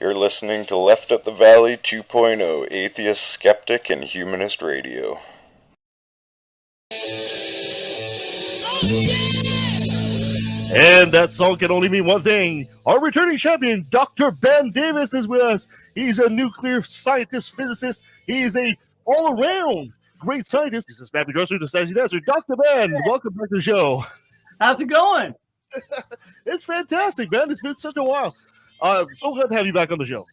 You're listening to Left Up the Valley 2.0, Atheist, Skeptic, and Humanist Radio. And that song can only mean one thing. Our returning champion, Dr. Ben Davis, is with us. He's a nuclear scientist, physicist. He is a all-around great scientist. He's a snappy dresser, the sassy dancer. Dr. Ben, welcome back to the show. How's it going? It's fantastic, man. It's been such a while. So glad to have you back on the show.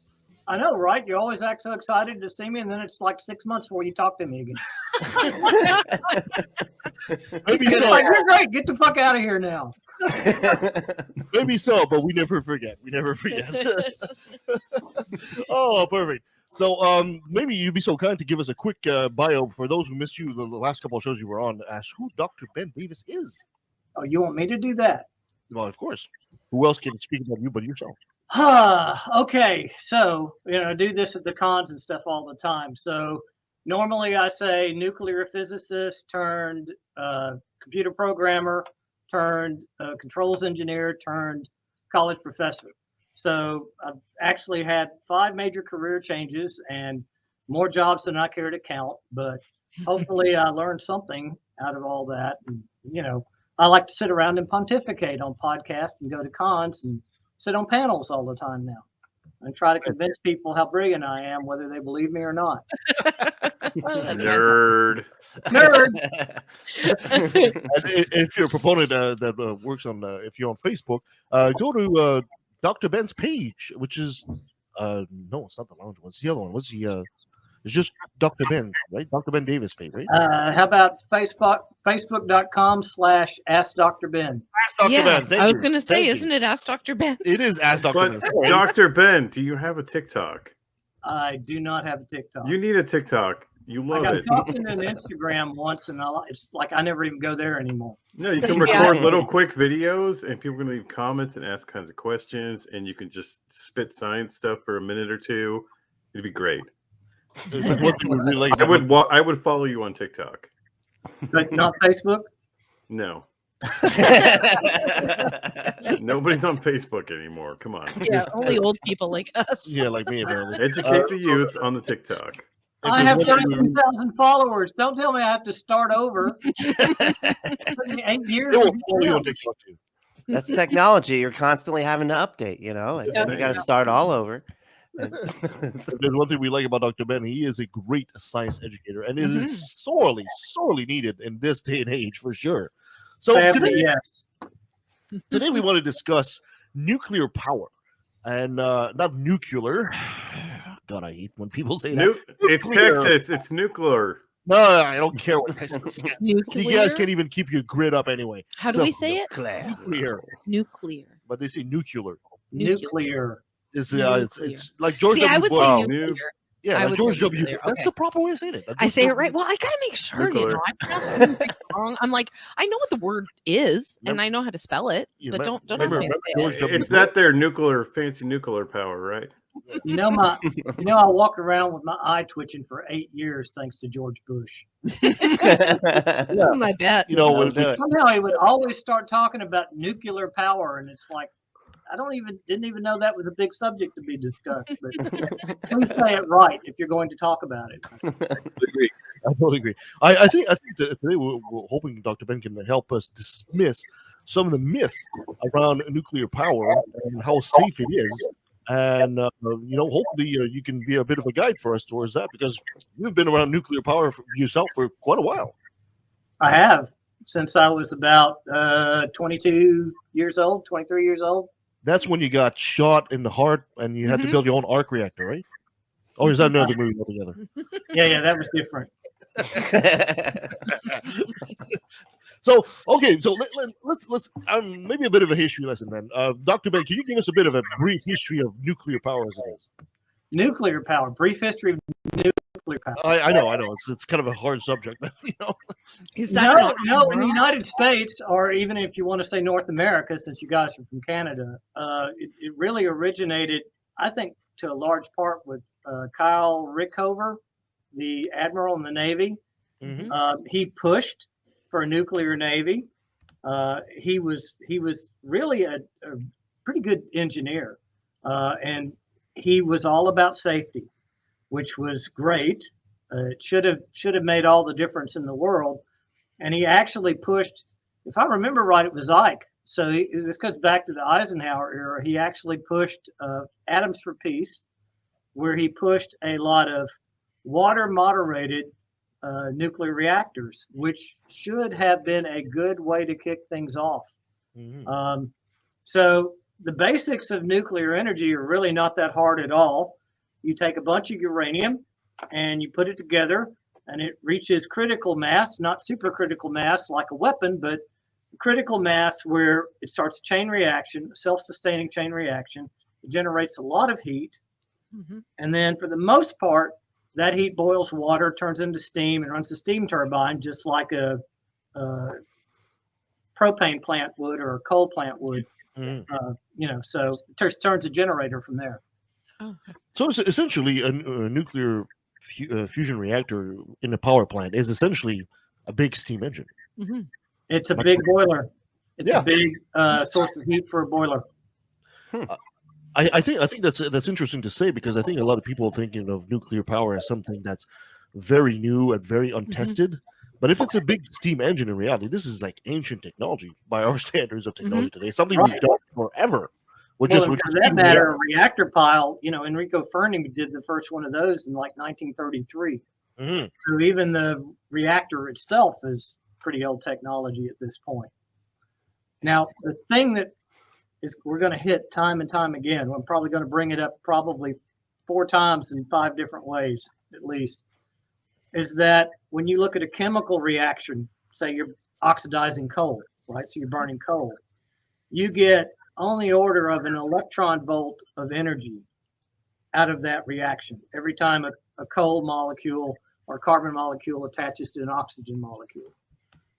I know, right? You always act so excited to see me, and then it's like 6 months before you talk to me again. Maybe It's so. like, you're great. Get the fuck out of here now. Maybe so, but we never forget. We never forget. Oh, perfect. So maybe you'd be so kind to give us a quick bio for those who missed you the last couple of shows you were on as who Dr. Ben Davis is. Oh, you want me to do that? Well, of course. Who else can speak about you but yourself? Okay, so, I do this at the cons and stuff all the time. So normally I say nuclear physicist turned computer programmer turned controls engineer turned college professor. So I've actually had 5 major career changes and more jobs than I care to count, but hopefully I learned something out of all that. And, I like to sit around and pontificate on podcasts and go to cons and sit on panels all the time now and try to convince people how brilliant I am, whether they believe me or not. Nerd. And if you're a proponent that works on, if you're on Facebook, go to Dr. Ben's page, which is, no, it's not the lounge one. What's the other one? What's the, it's just Dr. Ben, right? Dr. Ben Davis page, right? How about Facebook.com/Ask Dr. Ben? Ask Dr. Ben. Thank I was you. going to say, Thank you. isn't it Ask Dr. Ben? It is Ask Dr. But Ben. Dr. Ben, do you have a TikTok? I do not have a TikTok. You need a TikTok. You love I it. talked in an Instagram once, and it's like I never even go there anymore. No, you can record little quick videos, and people can leave comments and ask kinds of questions, and you can just spit science stuff for a minute or two. It'd be great. I would follow you on TikTok. But not Facebook? No. Nobody's on Facebook anymore. Come on. Yeah, only old people like us. Yeah, like me, apparently. Educate the youth on the TikTok. I have 13,000 followers. Don't tell me I have to start over. 8 years. They will follow you on TikTok too. That's technology. You're constantly having to update, You got to start all over. There's one thing we like about Dr. Ben. He is a great science educator, and it is sorely needed in this day and age for sure. So today we want to discuss nuclear power, and not nuclear. God, I hate when people say that. It's Texas. It's nuclear. No, I don't care what it says. You guys can't even keep your grid up anyway. How do we say it? Nuclear. But they say nuclear. Nuclear. It's like George W. I would Bush. say nuclear. Yeah, like George W. Bush. That's the proper way of saying it. I say it right. Well, I gotta make sure, I pronounce it wrong. I'm like, I know what the word is, and I know how to spell it, but don't remember say it. It's that their fancy nuclear power, right? I walked around with my eye twitching for 8 years thanks to George Bush. I bet. Somehow he would always start talking about nuclear power, and it's like, I didn't even know that was a big subject to be discussed. But please say it right if you're going to talk about it. I totally agree. I think that today we're hoping Dr. Ben can help us dismiss some of the myth around nuclear power and how safe it is. And hopefully you can be a bit of a guide for us towards that, because you've been around nuclear power yourself for quite a while. I have, since I was about 22 years old, 23 years old. That's when you got shot in the heart and you had to build your own arc reactor, right? Or is that another movie altogether? Yeah, that was different. So let's maybe a bit of a history lesson then. Dr. Ben, can you give us a bit of a brief history of nuclear power as it is? Nuclear power, brief history of nuclear power. I know. It's kind of a hard subject, No, in the United States, or even if you want to say North America, since you guys are from Canada, it really originated, I think, to a large part with Kyle Rickover, the admiral in the Navy. He pushed for a nuclear navy. He was really a pretty good engineer, and he was all about safety, which was great. It should have made all the difference in the world. And he actually pushed, if I remember right, it was Ike. So this goes back to the Eisenhower era. He actually pushed Atoms for Peace, where he pushed a lot of water moderated nuclear reactors, which should have been a good way to kick things off. Mm-hmm. So the basics of nuclear energy are really not that hard at all. You take a bunch of uranium and you put it together, and it reaches critical mass, not supercritical mass like a weapon, but critical mass where it starts a chain reaction, a self-sustaining chain reaction. It generates a lot of heat. Mm-hmm. And then for the most part, that heat boils water, turns into steam, and runs the steam turbine just like a propane plant would or a coal plant would. Mm-hmm. So it turns a generator from there. So it's essentially a nuclear fusion reactor in a power plant is essentially a big steam engine. Mm-hmm. It's a big boiler. It's a big source of heat for a boiler. I think that's interesting to say, because I think a lot of people are thinking of nuclear power as something that's very new and very untested. Mm-hmm. But if it's a big steam engine, in reality, this is like ancient technology by our standards of technology today. Something we've done forever. For that matter, a reactor pile, Enrico Fermi did the first one of those in like 1933. Mm-hmm. So even the reactor itself is pretty old technology at this point. Now, the thing that we're going to hit time and time again, I'm probably going to bring it up probably 4 times in 5 different ways, at least, is that when you look at a chemical reaction, say you're oxidizing coal, right? So you're burning coal, you get on the order of an electron volt of energy out of that reaction every time a coal molecule or a carbon molecule attaches to an oxygen molecule.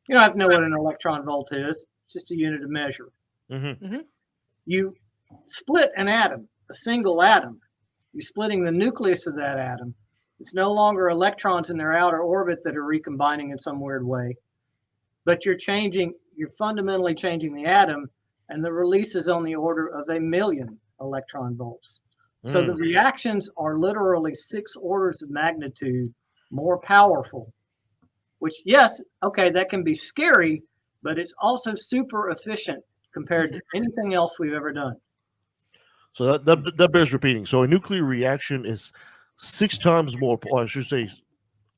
You don't have to know what an electron volt is. It's just a unit of measure. Mm-hmm. Mm-hmm. You split an atom, a single atom. You're splitting the nucleus of that atom. It's no longer electrons in their outer orbit that are recombining in some weird way, but you're fundamentally changing the atom, and the release is on the order of 1,000,000 electron volts. So the reactions are literally 6 orders of magnitude more powerful, which, yes, okay, that can be scary, but it's also super efficient compared to anything else we've ever done. So that bears repeating. So a nuclear reaction is 6 times more, or I should say,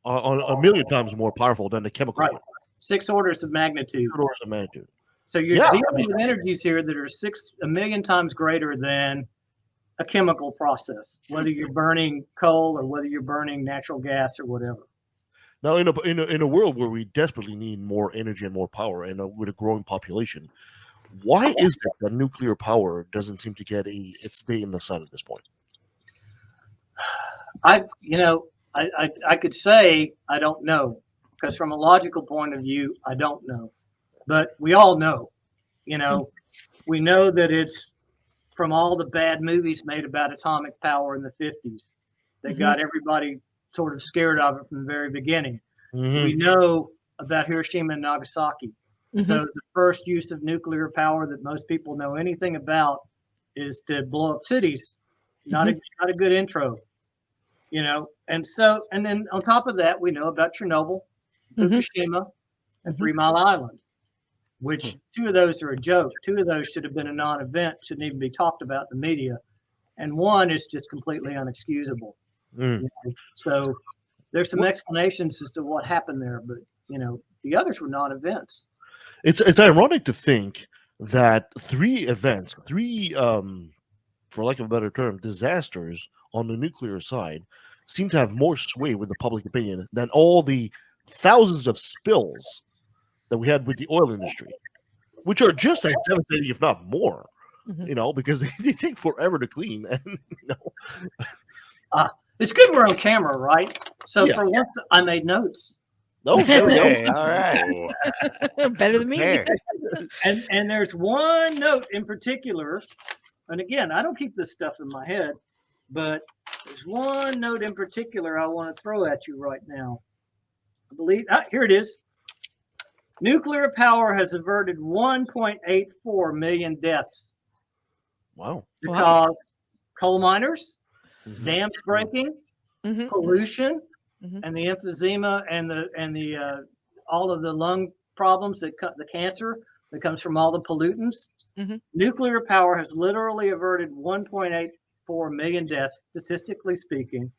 1,000,000 times more powerful than the chemical. Right. 6 orders of magnitude. 6 orders of magnitude. So you're dealing with energies here that are 1,000,000 times greater than a chemical process, whether you're burning coal or whether you're burning natural gas or whatever. Now, in a world where we desperately need more energy and more power, and with a growing population, why is it that nuclear power doesn't seem to get its day in the sun at this point? I could say I don't know, because from a logical point of view, I don't know. But we all know, we know that it's from all the bad movies made about atomic power in the 50s. They got everybody sort of scared of it from the very beginning. Mm-hmm. We know about Hiroshima and Nagasaki. Mm-hmm. So the first use of nuclear power that most people know anything about is to blow up cities. Not a good intro, And then on top of that, we know about Chernobyl, Fukushima, and 3 Mile Island, which 2 of those are a joke. 2 of those should have been a non-event, shouldn't even be talked about in the media. And 1 is just completely unexcusable. So there's some explanations as to what happened there, but the others were non-events. It's ironic to think that 3 events, for lack of a better term, disasters on the nuclear side seem to have more sway with the public opinion than all the thousands of spills that we had with the oil industry, which are just as devastating, if not more, because they take forever to clean. And it's good we're on camera, right? So for once, I made notes. Oh, there we go. All right. Better than me. And there's one note in particular, and again, I don't keep this stuff in my head, but there's one note in particular I want to throw at you right now. I believe, here it is. Nuclear power has averted 1.84 million deaths. Wow. Because coal miners, dams breaking, pollution, and the emphysema and the all of the lung problems that the cancer that comes from all the pollutants. Nuclear power has literally averted 1.84 million deaths, statistically speaking.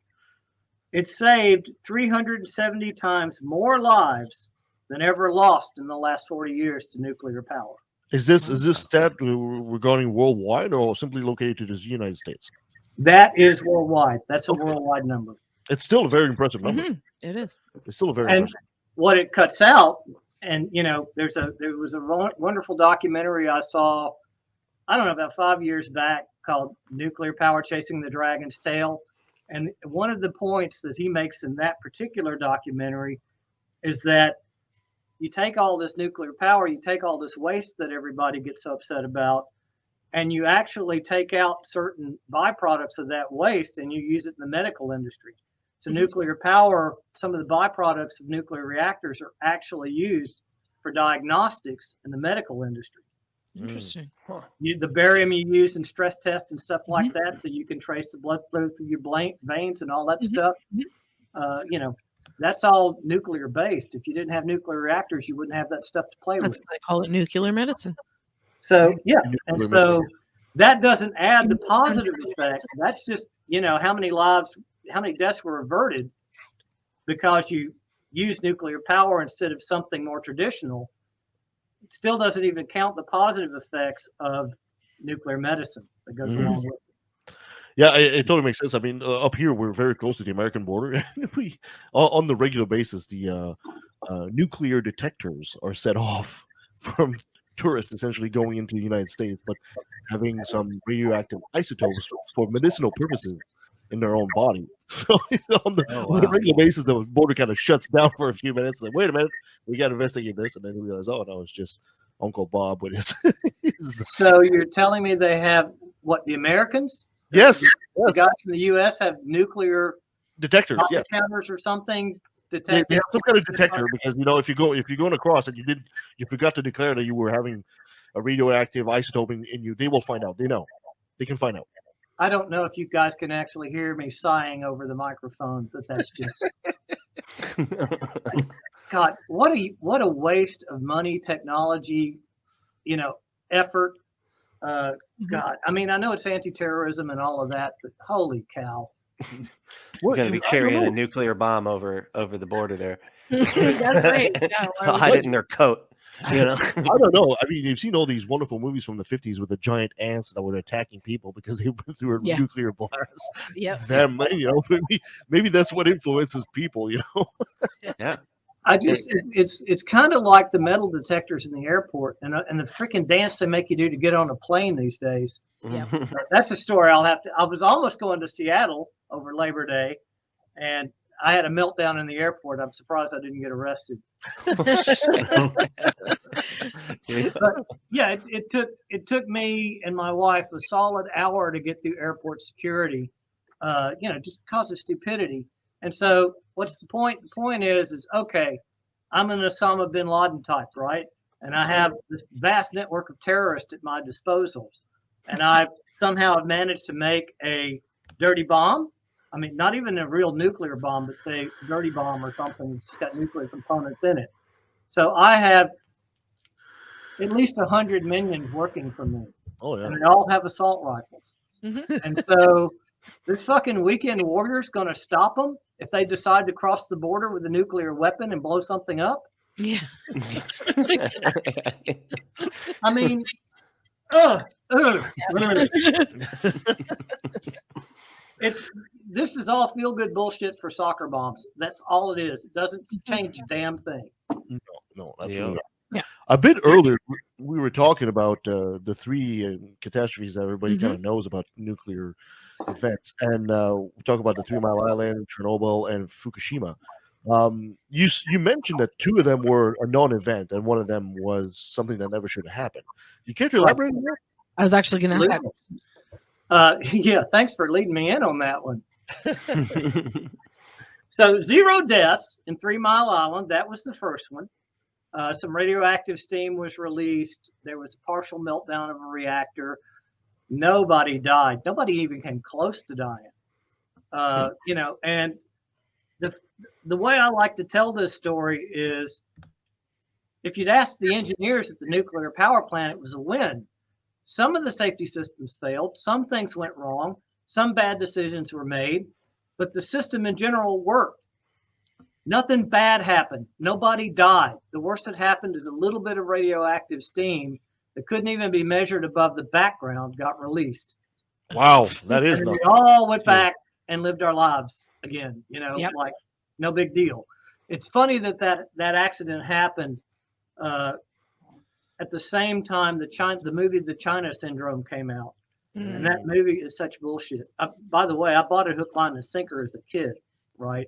It saved 370 times more lives than ever lost in the last 40 years to nuclear power. Is this stat regarding worldwide or simply located to the United States? That is worldwide. That's a worldwide number. It's still a very impressive number. It is. It's still a very impressive. What it cuts out, and there was a wonderful documentary I saw, I don't know, about 5 years back called Nuclear Power Chasing the Dragon's Tail. And one of the points that he makes in that particular documentary is that you take all this nuclear power, you take all this waste that everybody gets so upset about, and you actually take out certain byproducts of that waste and you use it in the medical industry. So nuclear power, some of the byproducts of nuclear reactors are actually used for diagnostics in the medical industry. Interesting. The barium you use in stress tests and stuff like that, so you can trace the blood flow through your veins and all that stuff. That's all nuclear based. If you didn't have nuclear reactors, you wouldn't have that stuff to play with. They call it nuclear medicine. So so that doesn't add the positive effect. That's just how many deaths were averted because you use nuclear power instead of something more traditional. It still doesn't even count the positive effects of nuclear medicine that goes along with it. Yeah, it totally makes sense. I mean, up here we're very close to the American border. We, on the regular basis, the nuclear detectors are set off from tourists essentially going into the United States, but having some radioactive isotopes for medicinal purposes in their own body. So on the regular basis, the border kind of shuts down for a few minutes. Like, wait a minute, we got to investigate this, and then we realize, oh no, it's just Uncle Bob with his. So you're telling me they have what, the Americans? Yes, the guys from the U.S. have nuclear detectors, yes, counters or something. They have some kind of detector because if you're going across and you forgot to declare that you were having a radioactive isotope in you, they will find out. They know, they can find out. I don't know if you guys can actually hear me sighing over the microphone, but that's just God. What a waste of money, technology, effort. God, I mean, I know it's anti-terrorism and all of that, but holy cow! You're going to be carrying a nuclear bomb over the border there. That's right. They'll hide it in their coat. I don't know. I mean, you've seen all these wonderful movies from the 50s with the giant ants that were attacking people because they went through a nuclear blast. Yeah. Maybe that's what influences people, Yeah. It's kind of like the metal detectors in the airport and the freaking dance they make you do to get on a plane these days. Yeah. That's a story I was almost going to Seattle over Labor Day, and I had a meltdown in the airport. I'm surprised I didn't get arrested. But yeah, it took me and my wife a solid hour to get through airport security, just because of stupidity. And so what's the point? The point is okay, I'm an Osama bin Laden type, right? And I have this vast network of terrorists at my disposal. And I somehow have managed to make a dirty bomb. I mean, not even a real nuclear bomb, but say a dirty bomb or something that's got nuclear components in it. So I have at least 100 minions working for me. Oh, yeah. And they all have assault rifles. And so this fucking weekend warrior's going to stop them if they decide to cross the border with a nuclear weapon and blow something up. Yeah. I mean, this is all feel good bullshit for soccer bombs. That's all it is. It doesn't change a damn thing. No, absolutely. Yeah. A bit earlier, we were talking about the three catastrophes that everybody kind of knows about nuclear events, and we talk about the 3 Mile Island, Chernobyl, and Fukushima. You mentioned that 2 of them were a non-event, and one of them was something that never should have happened. You care to elaborate on that? I was actually going to ask that. Yeah, thanks for leading me in on that one. So 0 deaths in 3 Mile Island. That was the first one. Some radioactive steam was released. There was a partial meltdown of a reactor. Nobody died. Nobody even came close to dying. You know, and the way I like to tell this story is, if you'd asked the engineers at the nuclear power plant, it was a win. Some of the safety systems failed. Some things went wrong. Some bad decisions were made, but the system in general worked. Nothing bad happened. Nobody died. The worst that happened is a little bit of radioactive steam that couldn't even be measured above the background got released. Wow, that is And we nothing. all went back and lived our lives again, you know, Yep. like no big deal. It's funny that accident happened at the same time the movie The China Syndrome came out. And that movie is such bullshit. By the way, I bought it hook, line, and sinker as a kid, right?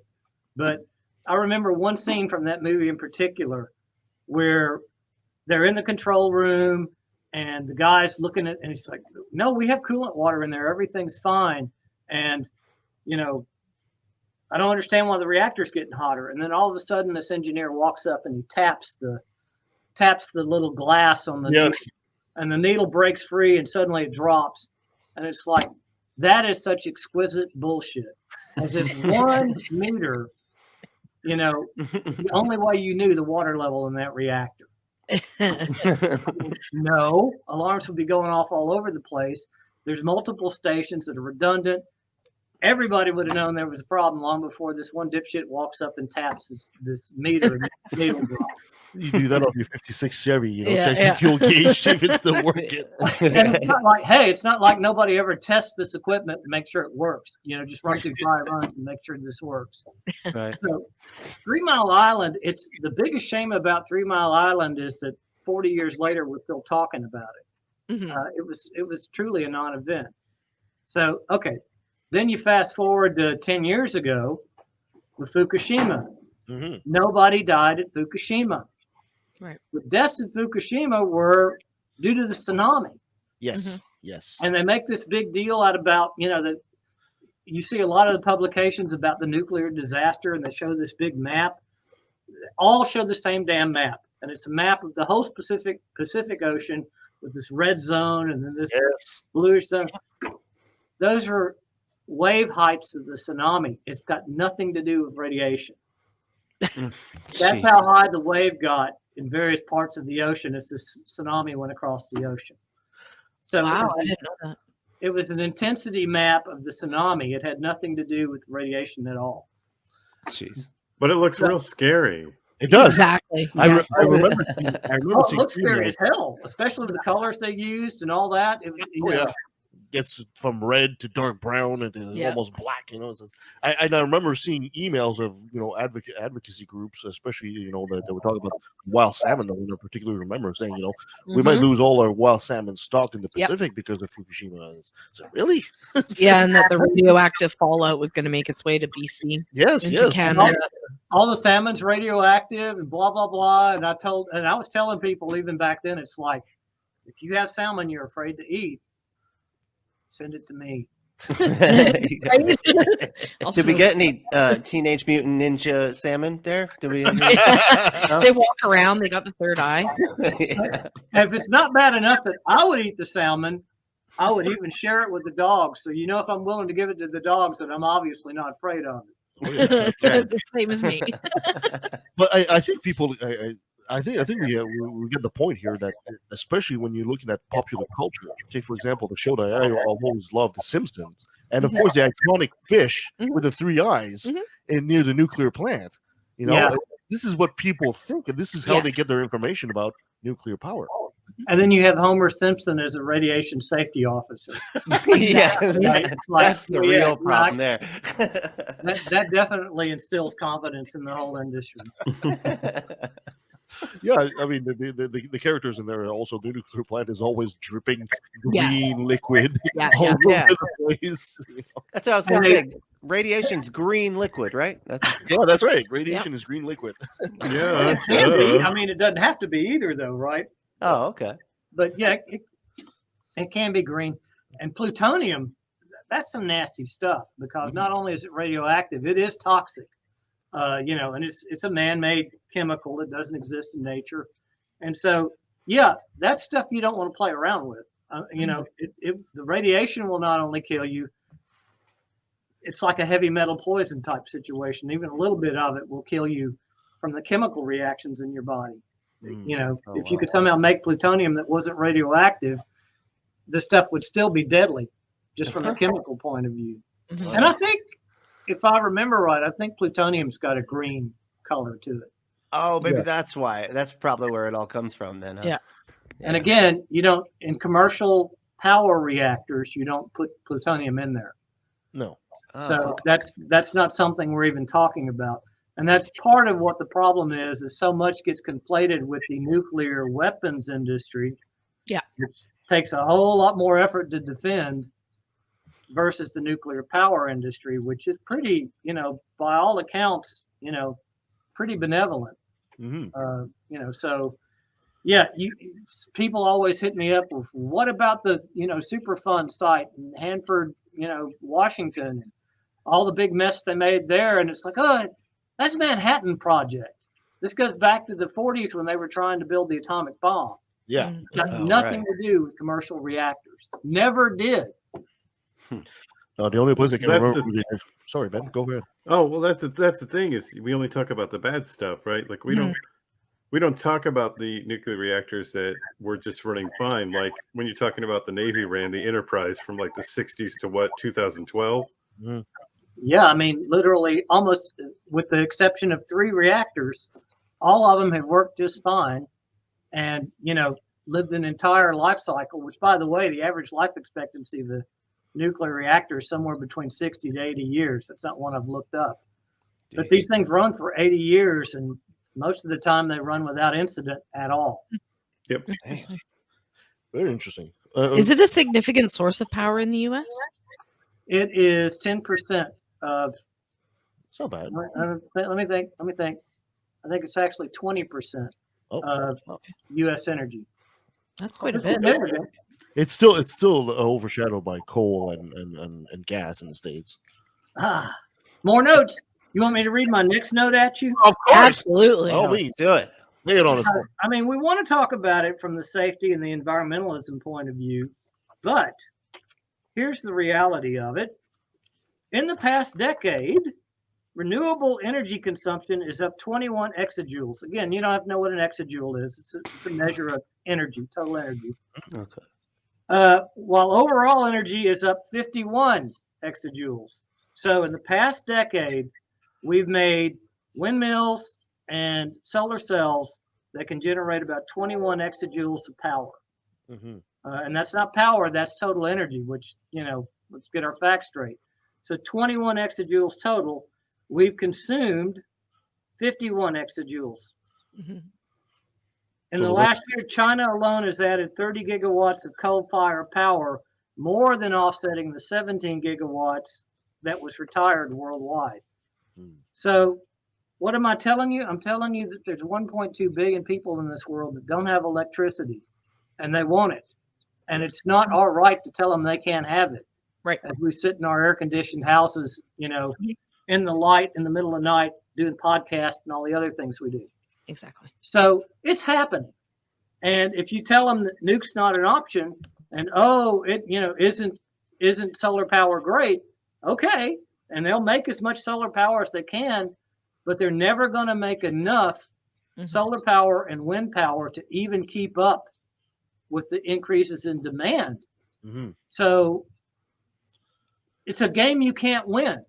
But I remember one scene from that movie in particular where they're in the control room and the guy's looking at, and he's like, no, we have coolant water in there. Everything's fine. And, you know, I don't understand why the reactor's getting hotter. And then all of a sudden this engineer walks up and he taps the little glass on the needle, and the needle breaks free and suddenly it drops. And it's like, that is such exquisite bullshit. As if 1 meter, you know, the only way you knew the water level in that reactor. No, alarms would be going off all over the place. There's multiple stations that are redundant. Everybody would have known there was a problem long before this one dipshit walks up and taps this meter and the needle drops. You do that on your 56 Chevy, you know, Yeah, check yeah. the fuel gauge, see if it's still working. And it's not like, hey, it's not like nobody ever tests this equipment to make sure it works. You know, just run through dry runs and make sure this works. Right. So 3 Mile Island, it's the biggest shame about 3 Mile Island is that 40 years later, we're still talking about it. It was truly a non-event. So, okay. Then you fast forward to 10 years ago with Fukushima. Nobody died at Fukushima. Right. The deaths in Fukushima were due to the tsunami. Yes, yes. And they make this big deal out about, you know, that you see a lot of the publications about the nuclear disaster and they show this big map. All show the same damn map. And it's a map of the whole Pacific Ocean with this red zone and then this bluish zone. Those are wave heights of the tsunami. It's got nothing to do with radiation. That's how high the wave got in various parts of the ocean as this tsunami went across the ocean. So wow, I didn't know that. It was an intensity map of the tsunami. It had nothing to do with radiation at all. Jeez. But it looks real scary. It does. Exactly. I remember It looks scary as hell, especially the colors they used and all that. It gets from red to dark brown and almost black, you know. I remember seeing emails of, you know, advocacy groups, especially, you know, that were talking about wild salmon that we particularly remember saying, you know, we might lose all our wild salmon stock in the Pacific because of Fukushima. So really? Yeah, and that the radioactive fallout was going to make its way to BC. Yes, into Canada. All the salmon's radioactive and blah blah blah. And I was telling people even back then, it's like, if you have salmon you're afraid to eat, send it to me. Did we get any Teenage Mutant Ninja salmon there? Did we? They walk around. They got the third eye. If it's not bad enough that I would eat the salmon, I would even share it with the dogs. So you know, if I'm willing to give it to the dogs, then I'm obviously not afraid of it. Oh, yeah, The same as me. But I think people, I think we get the point here that, especially when you're looking at popular culture, take for example the show that I've always loved, The Simpsons, and of course the iconic fish with the 3 eyes near the nuclear plant. You know, this is what people think, and this is how they get their information about nuclear power. And then you have Homer Simpson as a radiation safety officer. Right? That's the real problem there. That definitely instills confidence in the whole industry. Yeah, I mean the characters in there are also, the nuclear plant is always dripping green liquid all over the place. You know? That's what I was going to say. Radiation's green liquid, right? That's right. Radiation is green liquid. Yeah. It can be. I mean, it doesn't have to be either, though, right? Oh, okay. But yeah, it can be green. And plutonium, that's some nasty stuff, because not only is it radioactive, it is toxic. You know, and it's a man-made chemical that doesn't exist in nature. And so, yeah, that's stuff you don't want to play around with. You know, the radiation will not only kill you, it's like a heavy metal poison type situation. Even a little bit of it will kill you from the chemical reactions in your body. You know, if you could somehow make plutonium that wasn't radioactive, the stuff would still be deadly, just from a chemical point of view. And I think, if I remember right, I think plutonium's got a green color to it. Oh, maybe that's why. That's probably where it all comes from then. Huh? Yeah. And again, you don't, in commercial power reactors, you don't put plutonium in there. No. So that's not something we're even talking about. And that's part of what the problem is so much gets conflated with the nuclear weapons industry. Yeah. Which takes a whole lot more effort to defend versus the nuclear power industry, which is pretty, you know, by all accounts, you know, pretty benevolent. You know, so yeah, people always hit me up with, what about the, you know, Superfund site in Hanford, you know, Washington, and all the big mess they made there. And it's like, oh, that's Manhattan Project. This goes back to the 40s when they were trying to build the atomic bomb. Yeah. Got nothing to do with commercial reactors. Never did. No, the only place I can remember. Sorry, Ben, go ahead. Oh, well, that's the thing is we only talk about the bad stuff, right? Like we don't talk about the nuclear reactors that were just running fine. Like when you're talking about the Navy ran the Enterprise from like the 60s to 2012. Yeah, I mean, literally almost with the exception of 3 reactors, all of them have worked just fine and, you know, lived an entire life cycle, which, by the way, the average life expectancy of the nuclear reactor is somewhere between 60 to 80 years. That's not one I've looked up. But these things run for 80 years, and most of the time they run without incident at all. Yep. Very interesting. Is it a significant source of power in the U.S.? It is 10% of. It's not bad. Let me think. I think it's actually 20% of U.S. energy. That's quite a bit. It's still overshadowed by coal and gas in the States. More notes. You want me to read my next note at you? Of course. Absolutely. Oh, please do it. Lay it on us. I mean, we want to talk about it from the safety and the environmentalism point of view, but here's the reality of it. In the past decade, renewable energy consumption is up 21 exajoules. Again, you don't have to know what an exajoule is. It's a measure of energy, total energy. Okay. While overall energy is up 51 exajoules. So in the past decade, we've made windmills and solar cells that can generate about 21 exajoules of power. And that's not power, that's total energy, which, you know, let's get our facts straight. So 21 exajoules total. We've consumed 51 exajoules. In the last year, China alone has added 30 gigawatts of coal-fired power, more than offsetting the 17 gigawatts that was retired worldwide. So what am I telling you? I'm telling you that there's 1.2 billion people in this world that don't have electricity, and they want it. And it's not our right to tell them they can't have it. Right. As we sit in our air-conditioned houses, you know, in the light, in the middle of the night, doing podcasts and all the other things we do. Exactly. So it's happening. And if you tell them that nuke's not an option, and it, you know, isn't solar power great, okay, and they'll make as much solar power as they can, but they're never going to make enough solar power and wind power to even keep up with the increases in demand. So it's a game you can't win.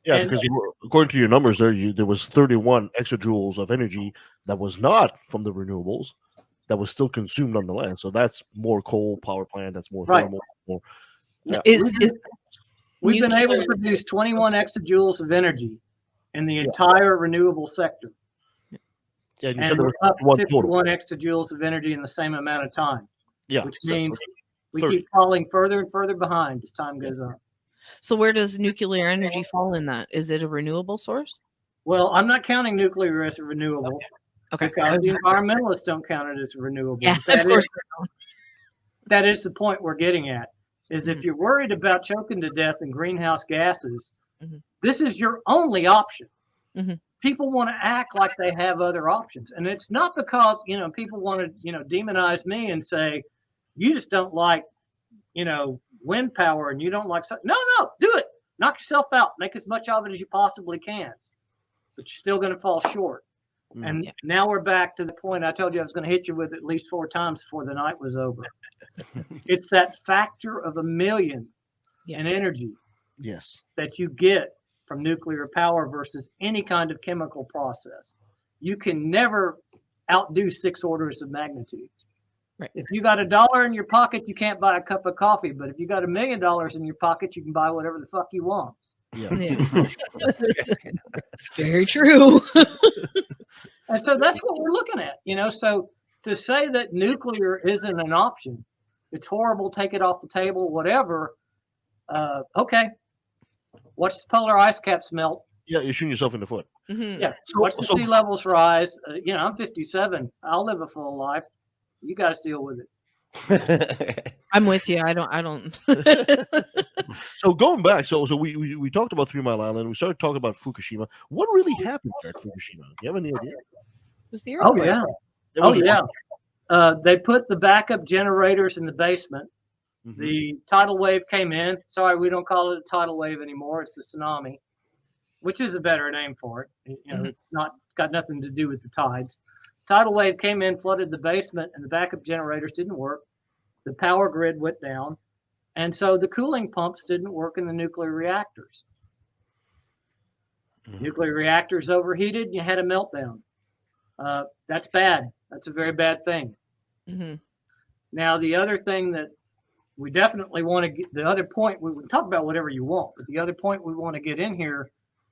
Yeah, because according to your numbers there was 31 exajoules of energy that was not from the renewables that was still consumed nonetheless. So that's more coal power plant, that's more thermal. More, We've been able to produce 21 exajoules of energy in the entire renewable sector. Yeah, and we're up 51 exajoules of energy in the same amount of time. Yeah, which means we keep falling further and further behind as time goes on. So where does nuclear energy fall in that? Is it a renewable source? Well, I'm not counting nuclear as a renewable. Okay. Because the environmentalists don't count it as a renewable. Yeah, of course. That is the point we're getting at. Is if you're worried about choking to death in greenhouse gases, this is your only option. People want to act like they have other options. And it's not because, you know, people want to, you know, demonize me and say, you just don't like, you know, wind power and you don't like something. No, do it. knock yourself out, make as much of it as you possibly can, but you're still going to fall short. And now we're back to the point I told you I was going to hit you with at least 4 times before the night was over. It's that factor of 1,000,000 in energy that you get from nuclear power versus any kind of chemical process. You can never outdo 6 orders of magnitude. Right. If you got $1 in your pocket, you can't buy a cup of coffee. But if you got $1 million in your pocket, you can buy whatever the fuck you want. That's very true. And so that's what we're looking at, you know. So to say that nuclear isn't an option, it's horrible, take it off the table, whatever. Okay. Watch the polar ice caps melt. Yeah, you're shooting yourself in the foot. Yeah. Watch the sea levels rise. You know, I'm 57. I'll live a full life. You guys deal with it. I'm with you. I don't. So going back, so we talked about 3 Mile Island. We started talking about Fukushima. What really happened there at Fukushima? Do you have any idea? Was the Oh yeah. They put the backup generators in the basement. The tidal wave came in. Sorry, we don't call it a tidal wave anymore. It's the tsunami, which is a better name for it. You know, it's not got nothing to do with the tides. Tidal wave came in, flooded the basement, and the backup generators didn't work. The power grid went down, and so the cooling pumps didn't work in the nuclear reactors. Nuclear reactors overheated, and you had a meltdown. That's bad. That's a very bad thing. Now, the other thing that we definitely want to get, the other point, we would talk about whatever you want, but the other point we want to get in here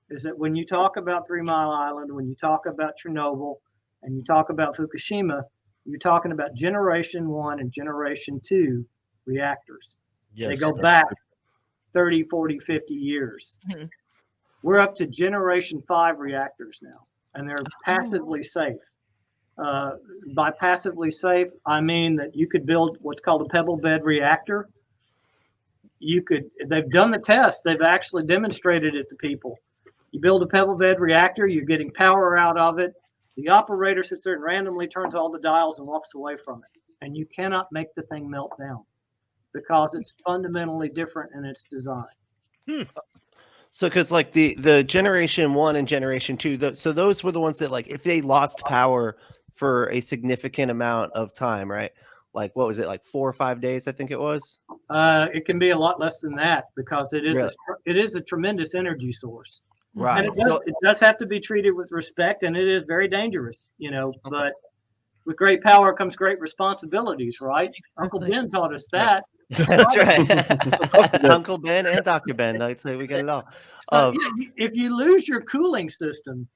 is that when you talk about 3 Mile Island, when you talk about Chernobyl, and you talk about Fukushima, you're talking about generation 1 and generation 2 reactors. They go back 30, 40, 50 years. We're up to generation 5 reactors now, and they're passively safe. By passively safe, I mean that you could build what's called a pebble bed reactor. They've done the test. They've actually demonstrated it to people. You build a pebble bed reactor, you're getting power out of it. The operator sits there and randomly turns all the dials and walks away from it. And you cannot make the thing melt down because it's fundamentally different in its design. So, because like the generation 1 and generation 2, so those were the ones that, like, if they lost power for a significant amount of time, right? Like, what was it, like 4 or 5 days? I think it was. It can be a lot less than that because it is a tremendous energy source. Right. And it does have to be treated with respect, and it is very dangerous, you know. But with great power comes great responsibilities, right? Uncle Ben taught us that. That's right. Uncle Ben and Dr. Ben. I'd say we get it all. So, if you lose your cooling system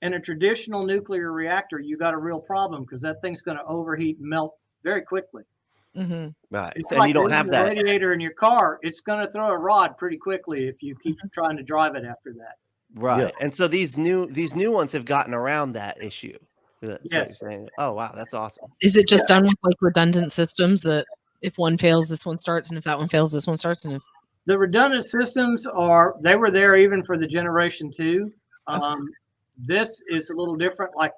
in a traditional nuclear reactor, you got a real problem because that thing's going to overheat and melt very quickly. Right. It's And like you don't have that radiator in your car. It's going to throw a rod pretty quickly if you keep trying to drive it after that. Right. And so these new ones have gotten around that issue. Yes. Oh wow, that's awesome. Is it just done with like redundant systems that if one fails, this one starts, and if that one fails, this one starts? And if the redundant systems were there even for the generation 2. This is a little different. Like,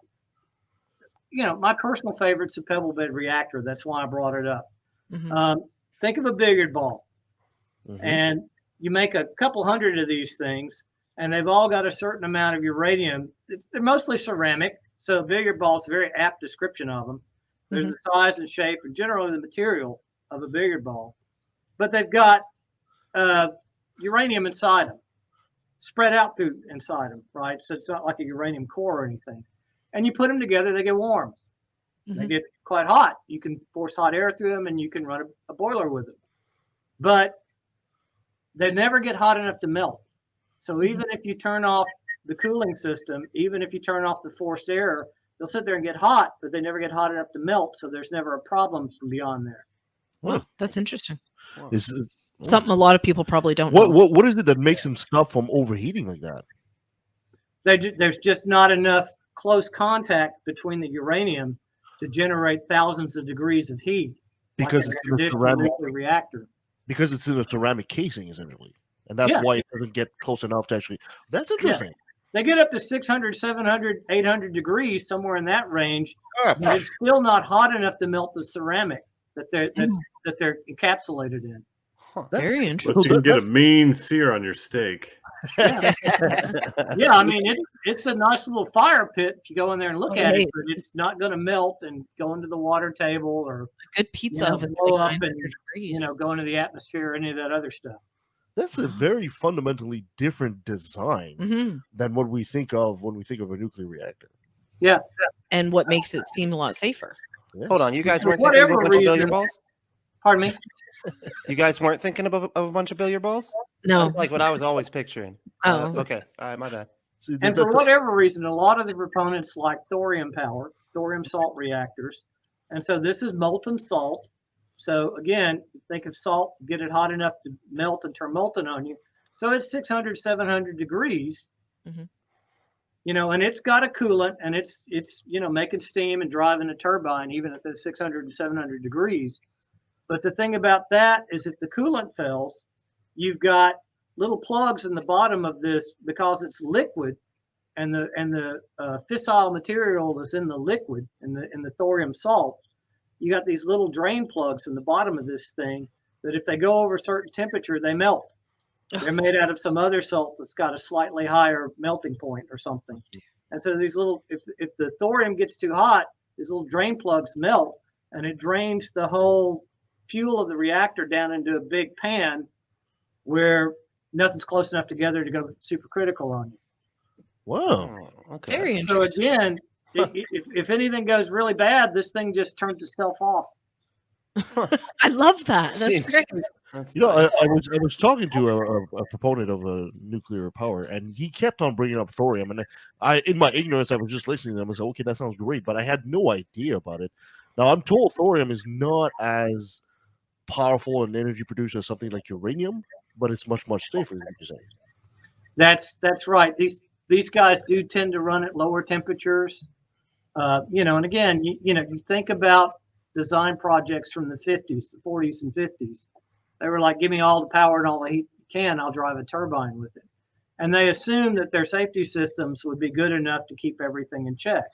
you know, my personal favorite's a pebble bed reactor. That's why I brought it up. Think of a billiard ball, and you make a couple hundred of these things, and they've all got a certain amount of uranium. They're mostly ceramic, so a billiard ball is a very apt description of them. There's the size and shape and generally the material of a billiard ball, but they've got uranium inside them, spread out through inside them, right? So it's not like a uranium core or anything. And you put them together, they get warm. They get quite hot. You can force hot air through them, and you can run a boiler with them. But they never get hot enough to melt. So even if you turn off the cooling system, even if you turn off the forced air, they'll sit there and get hot, but they never get hot enough to melt. So there's never a problem from beyond there. Wow, that's interesting. Wow. Something a lot of people probably don't know. What is it that makes them stop from overheating like that? There's just not enough close contact between the uranium to generate thousands of degrees of heat. Because like it's in a ceramic nuclear reactor. Because it's in a ceramic casing, essentially. And that's why it doesn't get close enough to actually. That's interesting. They get up to 600, 700, 800 degrees, somewhere in that range. But it's still not hot enough to melt the ceramic that they're encapsulated in. Very interesting. But you can get a mean sear on your steak. Yeah, yeah. I mean, it's a nice little fire pit if you go in there and look at it, but it's not going to melt and go into the water table or good pizza oven blow like up and 900 degrees. go into the atmosphere or any of that other stuff. That's a very fundamentally different design than what we think of when we think of a nuclear reactor. Yeah. And what makes it seem a lot safer. Yes. Hold on, you guys For weren't thinking of a whatever bunch of billiard reason- balls? Pardon me? You guys weren't thinking of a bunch of billiard balls? No. That's like what I was always picturing. Oh. Okay. All right, my bad. See, And for that's whatever reason, a lot of the proponents like thorium power, thorium salt reactors. And so this is molten salt. So again, think of salt, get it hot enough to melt and turn molten on you. So it's 600, 700 degrees, Mhm. And it's got a coolant and it's making steam and driving a turbine, even at the 600 to 700 degrees. But the thing about that is if the coolant fails, you've got little plugs in the bottom of this because it's liquid, and the fissile material is in the liquid in the thorium salt. You got these little drain plugs in the bottom of this thing that if they go over a certain temperature, they melt. They're made out of some other salt that's got a slightly higher melting point or something. And so these little, if the thorium gets too hot, these little drain plugs melt, and it drains the whole fuel of the reactor down into a big pan where nothing's close enough together to go supercritical on you. wow. Oh, okay. Very So interesting. again, if anything goes really bad, this thing just turns itself off. I love that. That's Jeez. great. That's You know, nice. I was talking to a proponent of nuclear power, and he kept on bringing up thorium. And in my ignorance, I was just listening to them and said, "Okay, that sounds great," but I had no idea about it. Now I'm told thorium is not as powerful an energy producer as something like uranium, but it's much safer. Would you say? That's right. These guys do tend to run at lower temperatures. And again, you think about design projects from the 50s, the 40s and 50s. They were like, give me all the power and all the heat you can, I'll drive a turbine with it. And they assumed that their safety systems would be good enough to keep everything in check,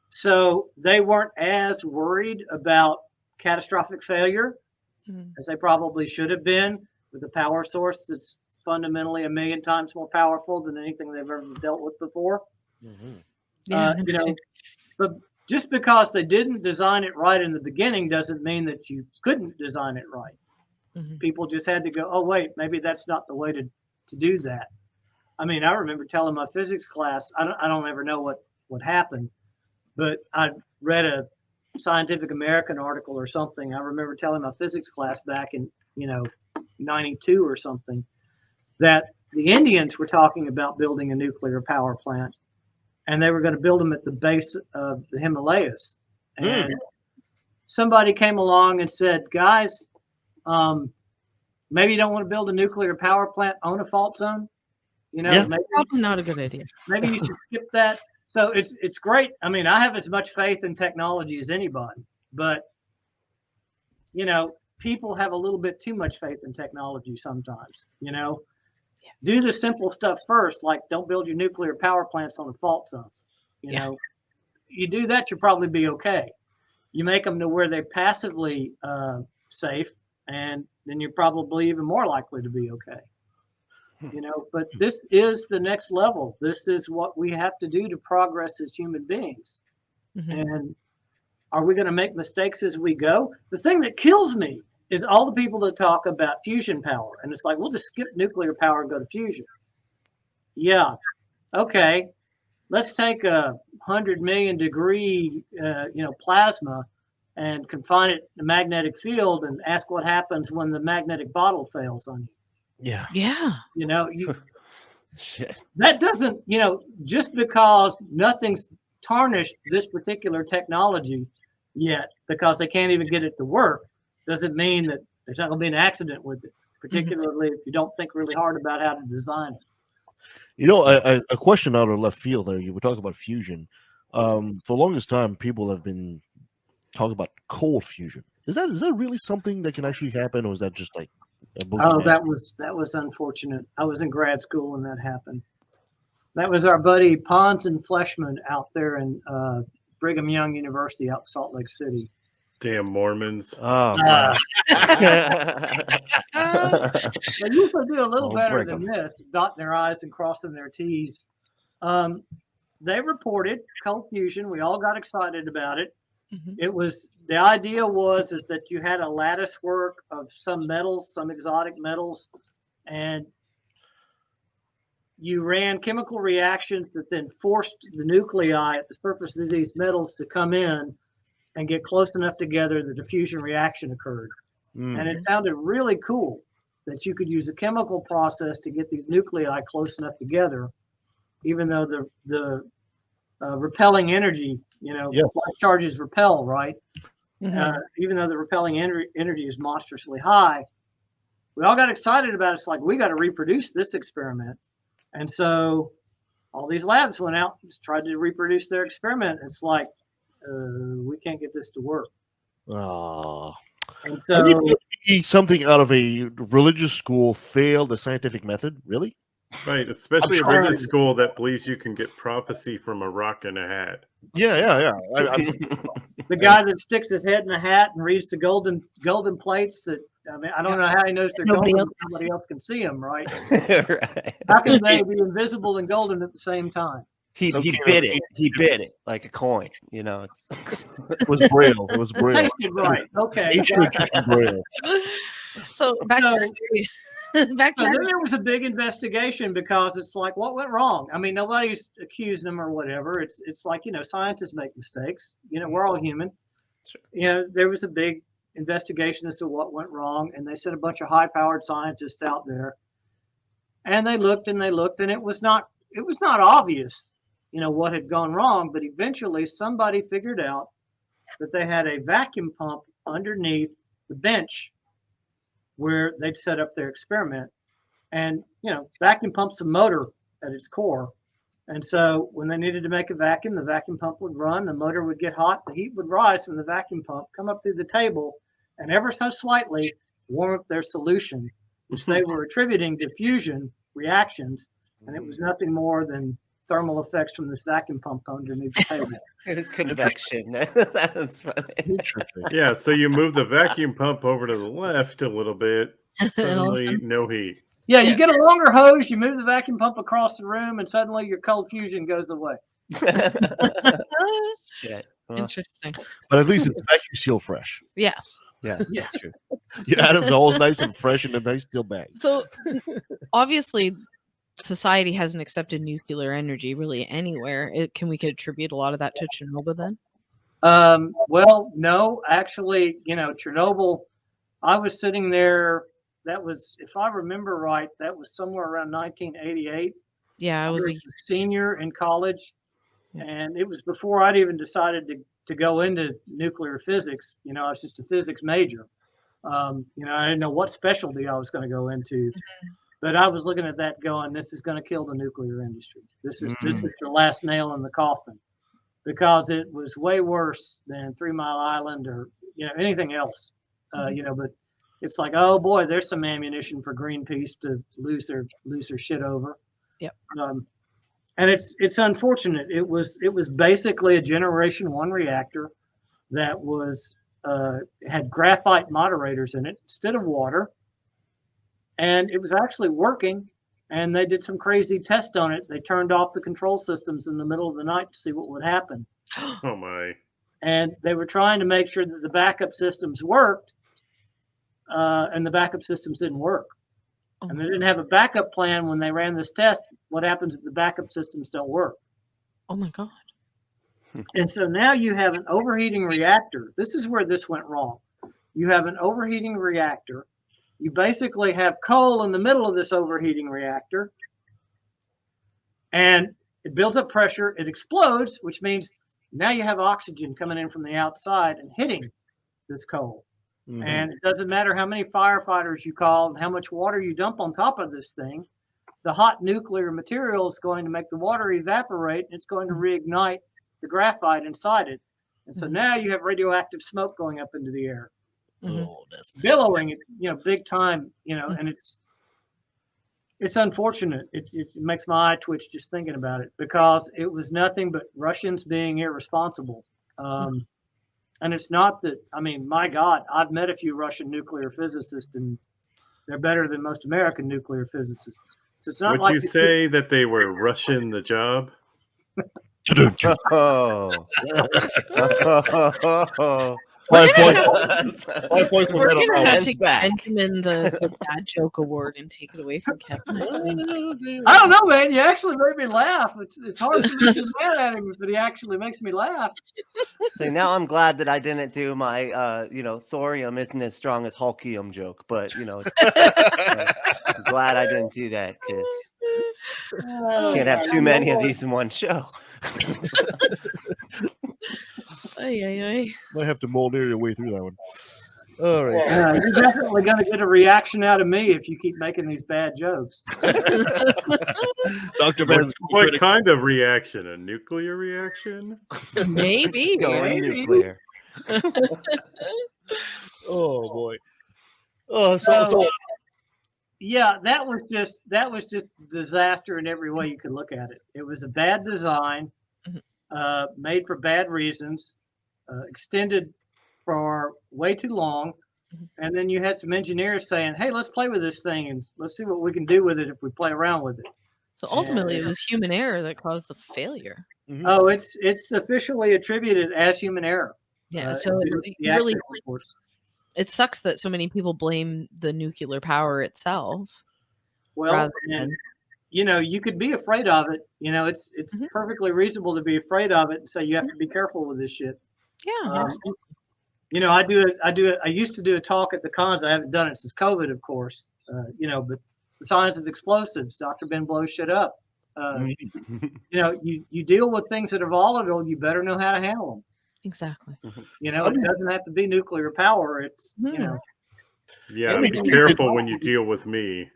So they weren't as worried about catastrophic failure as they probably should have been with a power source that's fundamentally 1,000,000 times more powerful than anything they've ever dealt with before. Yeah. But just because they didn't design it right in the beginning doesn't mean that you couldn't design it right. People just had to go, oh, wait, maybe that's not the way to do that. I mean, I remember telling my physics class, I don't ever know what happened, but I read a Scientific American article or something. I remember telling my physics class back in, 92 or something, that the Indians were talking about building a nuclear power plant. And they were going to build them at the base of the Himalayas. And somebody came along and said, guys, maybe you don't want to build a nuclear power plant on a fault zone. Maybe, Probably not a good idea. maybe you should skip that. So it's great. I mean, I have as much faith in technology as anybody, but, people have a little bit too much faith in technology sometimes, Do the simple stuff first, like don't build your nuclear power plants on the fault zones. You do that, you'll probably be okay. You make them to where they're passively safe, and then you're probably even more likely to be okay. But this is the next level. This is what we have to do to progress as human beings. And are we going to make mistakes as we go? The thing that kills me is all the people that talk about fusion power. And it's like, we'll just skip nuclear power and go to fusion. Yeah. Okay. Let's take a 100 million degree, plasma and confine it in a magnetic field and ask what happens when the magnetic bottle fails on you. Yeah. Shit. That doesn't, just because nothing's tarnished this particular technology yet, because they can't even get it to work, doesn't mean that there's not going to be an accident with it, particularly if you don't think really hard about how to design it. A question out of left field there. You were talking about fusion. For the longest time, people have been talking about cold fusion. Is that really something that can actually happen, or is that just like a Oh, that was unfortunate. I was in grad school when that happened. That was our buddy Pons and Fleshman out there in Brigham Young University out in Salt Lake City. Damn Mormons. Oh, Uh, Uh, They usually do a little Oh, better break than 'em. this, dotting their I's and crossing their T's. They reported cold fusion. We all got excited about it. mhm. It was, the idea was is that you had a lattice work of some metals, some exotic metals, and you ran chemical reactions that then forced the nuclei at the surface of these metals to come in and get close enough together that the fusion reaction occurred. And it sounded really cool that you could use a chemical process to get these nuclei close enough together, even though the repelling energy, Yeah. like charges repel, right? Mhm. Even though the repelling energy is monstrously high, we all got excited about it. It's like, we got to reproduce this experiment. And so all these labs went out and tried to reproduce their experiment. It's like, we can't get this to work. Oh. And I so, mean, something out of a religious school failed the scientific method, really? Right, especially a sure. religious school that believes you can get prophecy from a rock in a hat. Yeah. the guy that sticks his head in a hat and reads the golden plates that, I mean, I don't know how he knows they're Nobody golden, else but can somebody else can see them, right? Right. How can they be invisible and golden at the same time? He Some kind bid of- it. He bid it like a coin. It's It was Braille. It was Braille. Tasted right. Okay. Ancient Egyptian Braille. So back So- to back So to then there was a big investigation because it's like, what went wrong? I mean, nobody's accusing them or whatever. It's like, scientists make mistakes. We're all human. Sure. There was a big investigation as to what went wrong, and they sent a bunch of high-powered scientists out there, and they looked, and it was not obvious, what had gone wrong. But eventually, somebody figured out that they had a vacuum pump underneath the bench where they'd set up their experiment. And, vacuum pump's a motor at its core. And so when they needed to make a vacuum, the vacuum pump would run, the motor would get hot, the heat would rise from the vacuum pump, come up through the table, and ever so slightly warm up their solution, which they were attributing to fusion reactions. And it was nothing more than thermal effects from this vacuum pump underneath the table. It was convection. That's funny. Interesting. Yeah, so you move the vacuum pump over to the left a little bit, suddenly no heat. Yeah, you get a longer hose, you move the vacuum pump across the room, and suddenly your cold fusion goes away. Shit. Well, Interesting. But at least it's vacuum seal fresh. Yes. yeah. Yeah. True. Your atoms are always nice and fresh in a nice steel bag. So obviously society hasn't accepted nuclear energy really anywhere. Can we attribute a lot of that to Chernobyl then? Well, no, actually, Chernobyl, I was sitting there. That was, if I remember right, that was somewhere around 1988. Yeah, I was a senior in college, and it was before I'd even decided to go into nuclear physics. I was just a physics major. I didn't know what specialty I was going to go into, but I was looking at that going, this is going to kill the nuclear industry. This is the last nail in the coffin, because it was way worse than 3 Mile Island or anything else. But it's like, oh boy, there's some ammunition for Greenpeace to lose their shit over. Yep. And it's unfortunate. It was basically a Generation 1 reactor that was had graphite moderators in it instead of water, and it was actually working. And they did some crazy test on it. They turned off the control systems in the middle of the night to see what would happen. Oh my. And they were trying to make sure that the backup systems worked, and the backup systems didn't work. And they didn't have a backup plan when they ran this test. What happens if the backup systems don't work? Oh my God. And so now you have an overheating reactor. This is where this went wrong. You have an overheating reactor. You basically have coal in the middle of this overheating reactor, and it builds up pressure. It explodes, which means now you have oxygen coming in from the outside and hitting this coal. Mhm. And it doesn't matter how many firefighters you call and how much water you dump on top of this thing, the hot nuclear material is going to make the water evaporate, and it's going to reignite the graphite inside it. And so now you have radioactive smoke going up into the air, Oh, that's billowing, big time, and it's unfortunate. It makes my eye twitch just thinking about it, because it was nothing but Russians being irresponsible. And it's not that, I mean, my God, I've met a few Russian nuclear physicists, and they're better than most American nuclear physicists. So it's not Would like you say that they were rushing the job? Oh. We're 5 gonna points. have, 5 points for we're Metal gonna Mouth. have to give Benjamin the bad joke award and take it away from Kevin. I don't know, man. You actually made me laugh. It's hard for me to get mad at him, but he actually makes me laugh. So now I'm glad that I didn't do my, thorium isn't as strong as hulkium joke, but I'm glad I didn't do that because can't have too many of these in one show. Ay. Might have to mold your way through that one. All right. Yeah, you're definitely going to get a reaction out of me if you keep making these bad jokes. Dr. Ben's What kind of reaction? A nuclear reaction? Maybe. Going nuclear. Oh boy. Oh, so yeah, that was just disaster in every way you could look at it. It was a bad design, made for bad reasons, extended for way too long, and then you had some engineers saying, "Hey, let's play with this thing and let's see what we can do with it if we play around with it." So ultimately, it was human error that caused the failure. Oh, it's officially attributed as human error. Yeah. So the really, accident reports. it sucks that so many people blame the nuclear power itself. Well, and you could be afraid of it. It's perfectly reasonable to be afraid of it and say you have to be careful with this shit. Yeah. I used to do a talk at the cons. I haven't done it since COVID, of course. But the science of explosives. Dr. Ben blows shit up. You deal with things that are volatile. You better know how to handle them. Exactly. It doesn't have to be nuclear power. It's Yeah, be careful when you deal with me.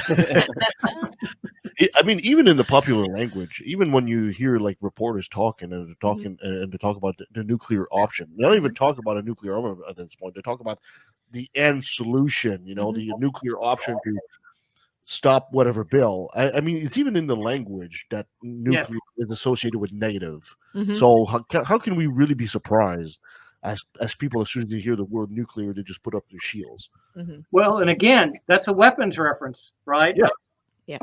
I mean, even in the popular language, even when you hear like reporters talking and to talk about the nuclear option, they don't even talk about a nuclear armament at this point. They talk about the end solution, the nuclear option to stop whatever bill. I mean, it's even in the language that nuclear is associated with negative. So how can we really be surprised as people, as soon as they hear the word nuclear, they just put up their shields? Well, and again, that's a weapons reference, right? Yeah.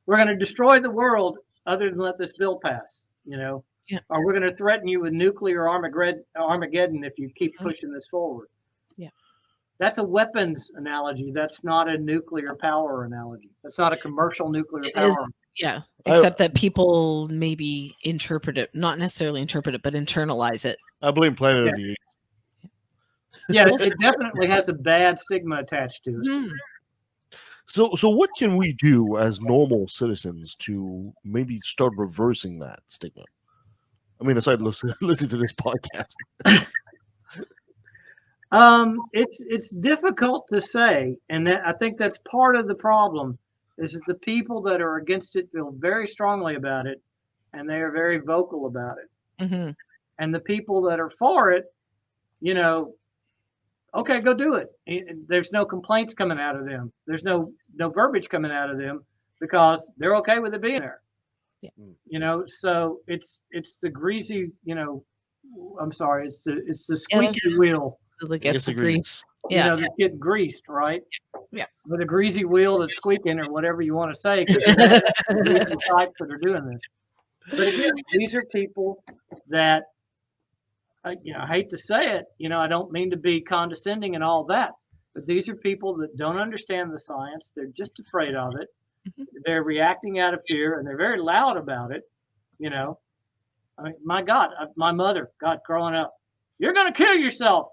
We're going to destroy the world other than let this bill pass, or we're going to threaten you with nuclear Armageddon if you keep pushing this forward. Yeah. That's a weapons analogy. That's not a nuclear power analogy. That's not a commercial nuclear power. Yeah. Except that people maybe interpret it, not necessarily interpret it, but internalize it. I blame Planet of the Apes. Yeah, it definitely has a bad stigma attached to it. So what can we do as normal citizens to maybe start reversing that stigma? I mean, aside listening to this podcast. It's difficult to say, and I think that's part of the problem. Is that the people that are against it feel very strongly about it, and they are very vocal about it. And the people that are for it, okay, go do it. There's no complaints coming out of them. There's no verbiage coming out of them because they're okay with it being there. Yeah. So it's the greasy, I'm sorry, it's the squeaky wheel. That gets the grease. Yeah. That get greased, right? Yeah. With a greasy wheel that's squeaking or whatever you want to say, because the types that are doing this. But again, these are people that, I hate to say it, I don't mean to be condescending and all that, but these are people that don't understand the science. They're just afraid of it. They're reacting out of fear, and they're very loud about it. I mean, my God, my mother, growing up, you're going to kill yourself,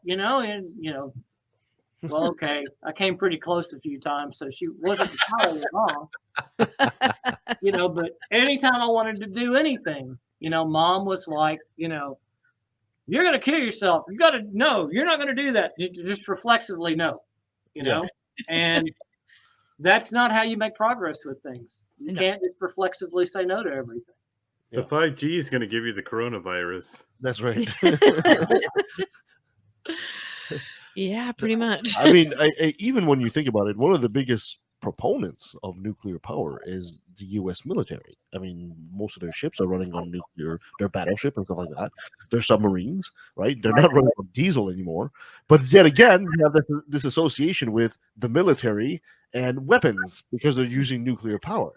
well, okay. I came pretty close a few times, so she wasn't entirely wrong. But anytime I wanted to do anything, Mom was like, you're going to kill yourself. You got to know you're not going to do that. You just reflexively know, and that's not how you make progress with things. You can't just reflexively say no to everything. The 5G is going to give you the coronavirus. That's right. Yeah, pretty much. I mean, even when you think about it, one of the biggest proponents of nuclear power is the U.S. military. I mean, most of their ships are running on nuclear, their battleship and stuff like that. Their submarines, right? They're not running on diesel anymore. But yet again, you have this association with the military and weapons because they're using nuclear power.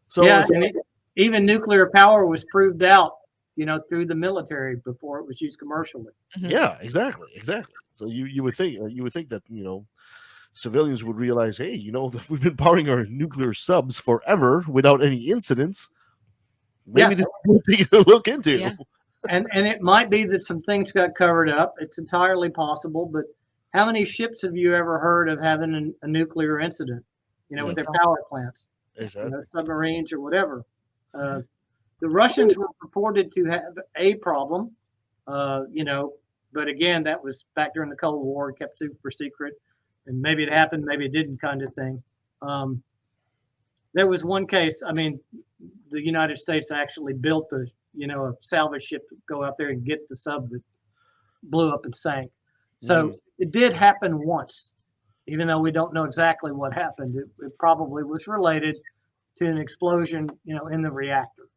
So yeah, even nuclear power was proved out, through the military before it was used commercially. Yeah, exactly. So you would think that civilians would realize, hey, we've been powering our nuclear subs forever without any incidents. Maybe this is what they can look into. Yeah. And it might be that some things got covered up. It's entirely possible. But how many ships have you ever heard of having a nuclear incident? With their power plants, Exactly. submarines or whatever. The Russians were purported to have a problem, but again, that was back during the Cold War, kept super secret. And maybe it happened, maybe it didn't, kind of thing. There was one case. I mean, the United States actually built a salvage ship to go out there and get the sub that blew up and sank. So it did happen once, even though we don't know exactly what happened. It probably was related to an explosion, in the reactor.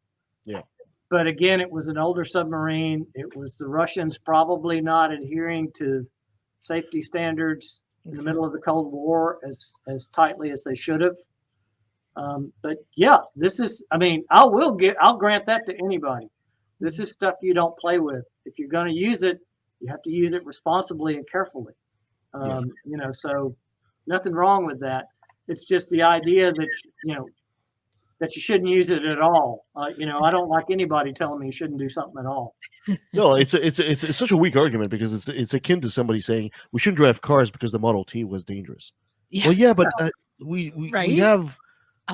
Yeah. But again, it was an older submarine. It was the Russians probably not adhering to safety standards in the middle of the Cold War as tightly as they should have. But yeah, this is, I'll grant that to anybody. This is stuff you don't play with. If you're going to use it, you have to use it responsibly and carefully. So nothing wrong with that. It's just the idea that, that you shouldn't use it at all. I don't like anybody telling me you shouldn't do something at all. No, it's such a weak argument because it's akin to somebody saying we shouldn't drive cars because the Model T was dangerous. Yeah. Well, yeah, but we have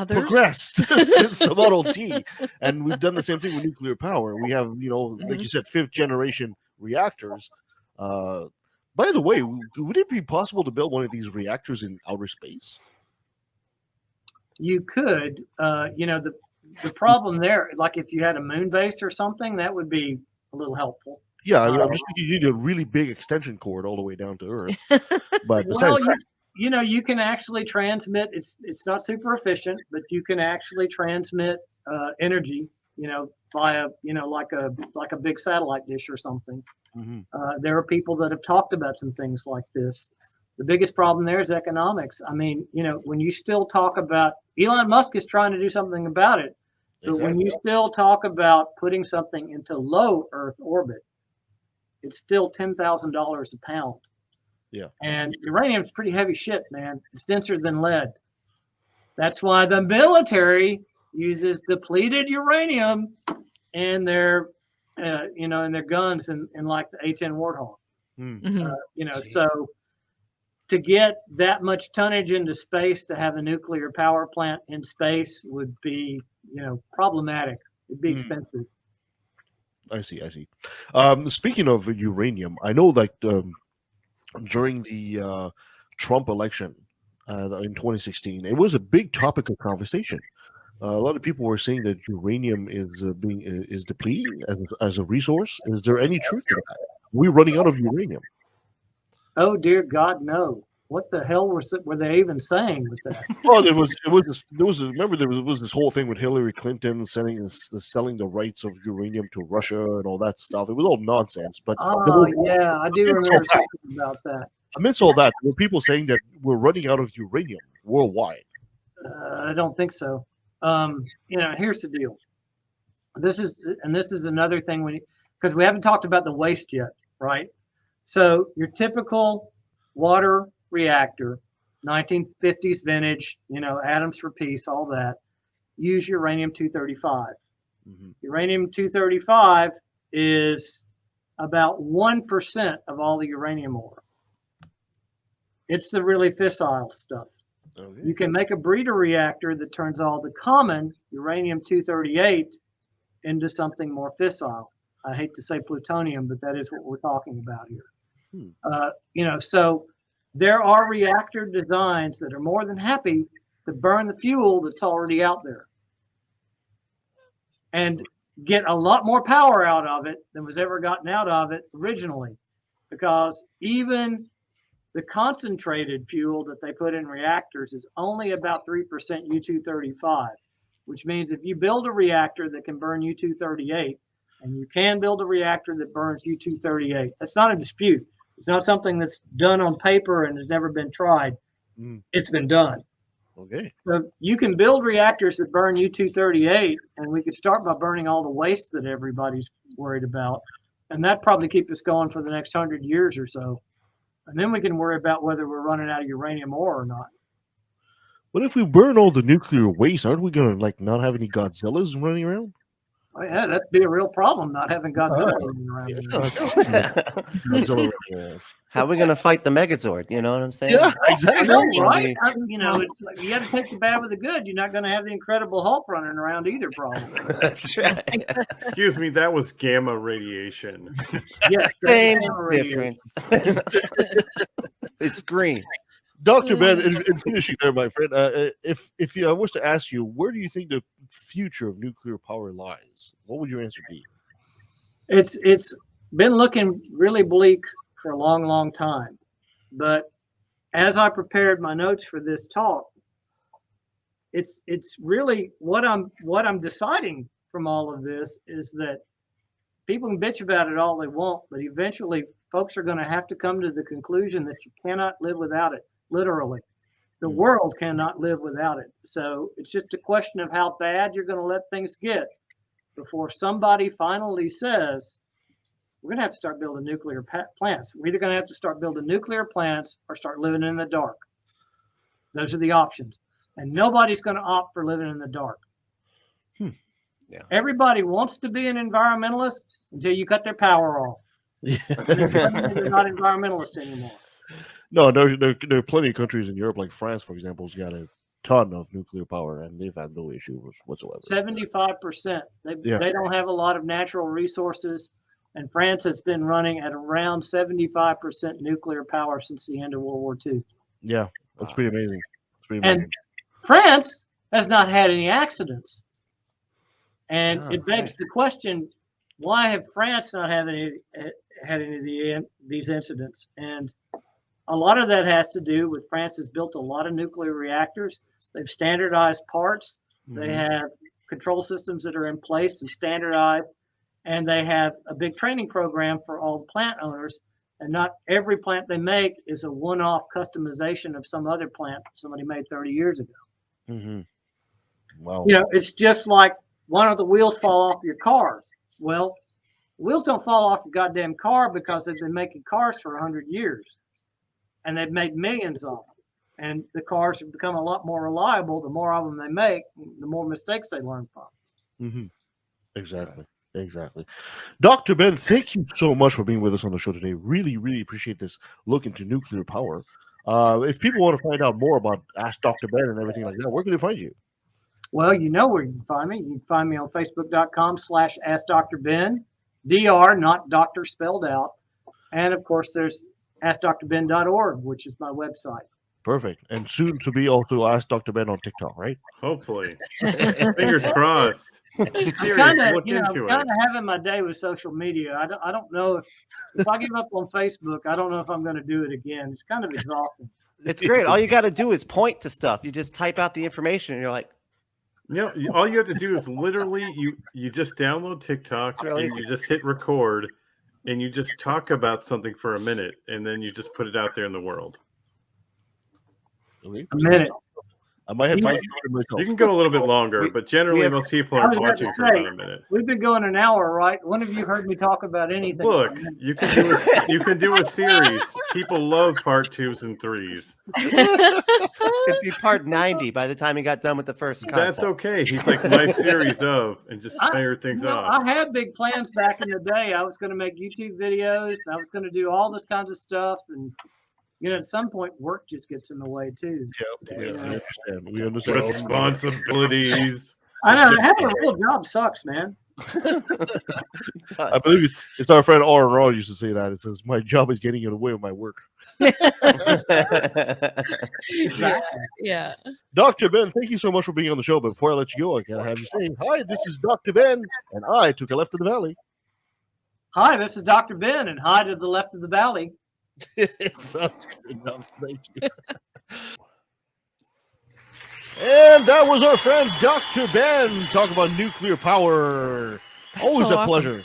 progressed since the Model T, and we've done the same thing with nuclear power. We have, like you said, 5th generation reactors. By the way, would it be possible to build one of these reactors in outer space? You could, the problem there, like if you had a moon base or something, that would be a little helpful. Yeah, I'm just thinking you need a really big extension cord all the way down to Earth. But you can actually transmit. It's not super efficient, but you can actually transmit energy, via, like a big satellite dish or something. There are people that have talked about some things like this. The biggest problem there is economics. I mean, when you still talk about Elon Musk is trying to do something about it, but when you still talk about putting something into low Earth orbit, it's still $10,000 a pound. Yeah. And uranium's pretty heavy shit, man. It's denser than lead. That's why the military uses depleted uranium in their, in their guns and like the A-10 Warthog. So to get that much tonnage into space to have a nuclear power plant in space would be, problematic. It'd be expensive. I see. Speaking of uranium, I know that during the Trump election in 2016, it was a big topic of conversation. A lot of people were saying that uranium is depleting as a resource. Is there any truth to that? We're running out of uranium. Oh dear God, no! What the hell were they even saying with that? Well, there was this whole thing with Hillary Clinton selling the rights of uranium to Russia and all that stuff. It was all nonsense. But yeah, I do remember something about that. Amidst all that, there were people saying that we're running out of uranium worldwide. I don't think so. Here's the deal. This is another thing because we haven't talked about the waste yet, right? So your typical water reactor, 1950s vintage, atoms for peace, all that, use uranium-235. Uranium-235 is about 1% of all the uranium ore. It's the really fissile stuff. Okay. You can make a breeder reactor that turns all the common uranium-238 into something more fissile. I hate to say plutonium, but that is what we're talking about here. So there are reactor designs that are more than happy to burn the fuel that's already out there and get a lot more power out of it than was ever gotten out of it originally, because even the concentrated fuel that they put in reactors is only about 3% U-235, which means if you build a reactor that can burn U-238, and you can build a reactor that burns U-238, that's not a dispute. It's not something that's done on paper and has never been tried. It's been done. Okay. So you can build reactors that burn U-238, and we could start by burning all the waste that everybody's worried about. And that probably keep us going for the next 100 years or so. And then we can worry about whether we're running out of uranium ore or not. What if we burn all the nuclear waste? Aren't we going to not have any Godzillas running around? Oh, yeah, that'd be a real problem, not having Godzilla running around. Godzilla running around. How are we going to fight the Megazord? You know what I'm saying? Yeah, exactly. Right? It's like you got to take the bad with the good. You're not going to have the Incredible Hulk running around either, probably. That's right. Excuse me, that was gamma radiation. Yes, Same difference. It's green. Dr. Ben, in finishing there, my friend, if I was to ask you, where do you think the future of nuclear power lies? What would your answer be? It's been looking really bleak for a long, long time. But as I prepared my notes for this talk, it's really what I'm deciding from all of this is that people can bitch about it all they want, but eventually folks are going to have to come to the conclusion that you cannot live without it. Literally, the world cannot live without it. So it's just a question of how bad you're going to let things get before somebody finally says, we're going to have to start building nuclear plants. We're either going to have to start building nuclear plants or start living in the dark. Those are the options. And nobody's going to opt for living in the dark. Yeah. Everybody wants to be an environmentalist until you cut their power off. Yeah. They're not environmentalists anymore. No, there are plenty of countries in Europe, like France, for example, has got a ton of nuclear power, and they've had no issue whatsoever. 75%. They don't have a lot of natural resources, and France has been running at around 75% nuclear power since the end of World War II. Yeah, that's pretty amazing. And France has not had any accidents. And it begs the question, why have France not had any of these incidents? And a lot of that has to do with France has built a lot of nuclear reactors. They've standardized parts. They have control systems that are in place and standardized. And they have a big training program for all the plant owners. And not every plant they make is a one-off customization of some other plant somebody made 30 years ago. Wow. It's just like one of the wheels fall off your car. Well, wheels don't fall off your goddamn car because they've been making cars for 100 years. And they've made millions of them. And the cars have become a lot more reliable. The more of them they make, the more mistakes they learn from. Exactly. Dr. Ben, thank you so much for being with us on the show today. Really, really appreciate this look into nuclear power. If people want to find out more about Ask Dr. Ben and everything like that, where can they find you? Well, you know where you can find me. You can find me on Facebook.com/AskDrBen. DR, not doctor spelled out. And of course, there's AskDrBen.org, which is my website. Perfect. And soon to be also Ask Dr. Ben on TikTok, right? Hopefully. Fingers crossed. Serious, look into I'm kind of having my day with social media. I don't know if I give up on Facebook, I don't know if I'm going to do it again. It's kind of exhausting. It's great. All you got to do is point to stuff. You just type out the information, and you're like, all you have to do is literally you just download TikTok and you just hit record and you just talk about something for a minute and then you just put it out there in the world. A minute. I might have time to myself. You can go a little bit longer, but generally most people are watching for about a minute. We've been going an hour, right? When have you heard me talk about anything? Look, you can do a series. People love part 2s and 3s. It'd be part 90 by the time he got done with the first concept. That's okay. He's like my series of, and just fire things off. I had big plans back in the day. I was going to make YouTube videos. And I was going to do all this kinds of stuff, and at some point, work just gets in the way too. Yeah. We understand. Responsibilities. I know. Having a real job sucks, man. I believe it's our friend R. used to say that. It says, "My job is getting in the way of my work." Yeah. Dr. Ben, thank you so much for being on the show. But before I let you go, I gotta have you say, "Hi, this is Dr. Ben, and I took a left of the valley." Hi, this is Dr. Ben, and hi to the left of the valley. It sounds good enough. Thank you. And that was our friend Dr. Ben talking about nuclear power. That's Always so a awesome. pleasure,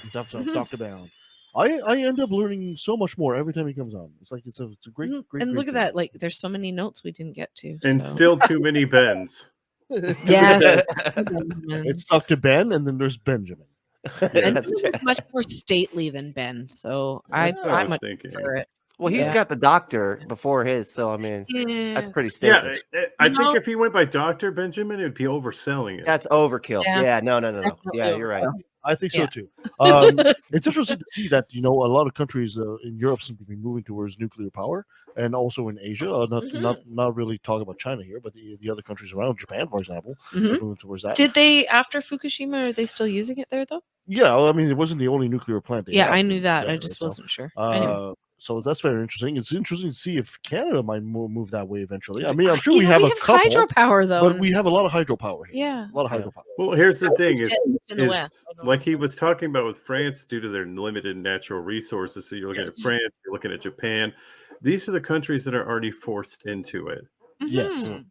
Dr. Ben. I end up learning so much more every time he comes on. It's like it's a great, great. And great look at thing. that! Like, there's so many notes we didn't get to. And so. still too many Bens. Yes. It's Dr. Ben, and then there's Benjamin. And That's he's true. much more stately than Ben, so That's what I I was much thinking. prefer it. Well, he's Yeah. got the doctor before his, so I mean, that's pretty Yeah, stable. I think if he went by Dr. Benjamin, it would be overselling it. That's overkill. Yeah. Yeah, no. Definitely Yeah, you're right. I think so Yeah. too. It's interesting to see that a lot of countries in Europe seem to be moving towards nuclear power, and also in Asia. Not really talking about China here, but the other countries around, Japan, for example, are moving towards that. Did they after Fukushima? Are they still using it there though? Yeah, well, I mean, it wasn't the only nuclear plant. They had I knew that. there, I just right? wasn't sure. Anyway. So that's very interesting. It's interesting to see if Canada might move that way eventually. I mean, I'm sure we You know, have we a have couple, hydropower though, but we have a lot of hydropower here. Yeah. A lot of hydropower. Well, here's the thing: It's in the West. like he was talking about with France, due to their limited natural resources. So you're looking at France, you're looking at Japan. These are the countries that are already forced into it. Yes. Mhm.